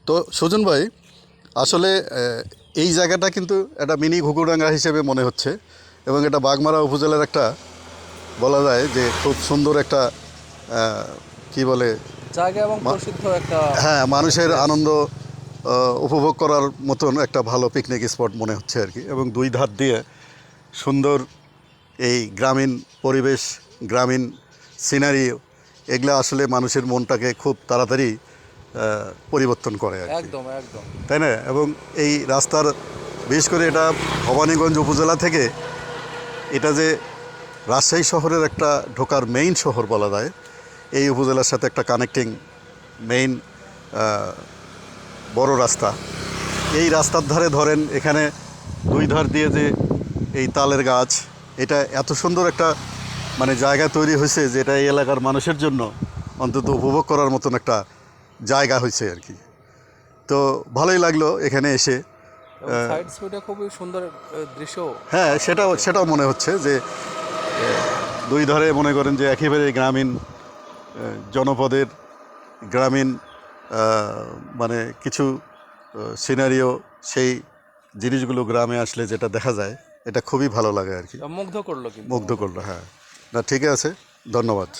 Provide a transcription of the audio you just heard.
তো সুজন ভাই, আসলে এই জায়গাটা কিন্তু একটা মিনি ঘুঘুডাঙ্গা হিসেবে মনে হচ্ছে, এবং এটা বাগমারা উপজেলার একটা, বলা যায় যে খুব সুন্দর একটা কি বলে, জায়গা এবং মা- প্রসিদ্ধ একটা হ্যাঁ, মানুষের প্লেস। আনন্দ উপভোগ করার মতন একটা ভালো পিকনিক স্পট মনে হচ্ছে আর কি। এবং দুই ধার দিয়ে সুন্দর এই গ্রামীণ পরিবেশ, গ্রামীণ সিনারি, এগুলা আসলে মানুষের মনটাকে খুব তাড়াতাড়ি পরিবর্তন করে আর কি, একদম একদম। তাই না? এবং এই রাস্তার, বিশেষ করে এটা ভবানীগঞ্জ উপজেলা থেকে, এটা যে রাজশাহী শহরের একটা ঢোকার মেইন শহর বলা যায়, এই উপজেলার সাথে একটা কানেক্টিং মেইন বড় রাস্তা। এই রাস্তার ধারে ধরেন এখানে দুই ধার দিয়ে যে এই তালের গাছ, এটা এত সুন্দর একটা মানে জায়গা তৈরি হয়েছে, যেটা এই এলাকার মানুষের জন্য অন্তত উপভোগ করার মতন একটা জায়গা হয়েছে আর কি। তো ভালোই লাগলো এখানে এসে। এবং সাইড সিটা খুবই সুন্দর দৃশ্য। হ্যাঁ, সেটাও মনে হচ্ছে যে দুই ধারে মনে করেন যে একেবারে গ্রামীণ জনপদের গ্রামীণ মানে কিছু সিনারিও, সেই জিনিসগুলো গ্রামে আসলে যেটা দেখা যায়, এটা খুবই ভালো লাগে আর কি, মুগ্ধ করলো কিন্তু মুগ্ধ আমাদের। করলো। হ্যাঁ, না, ঠিক আছে, ধন্যবাদ।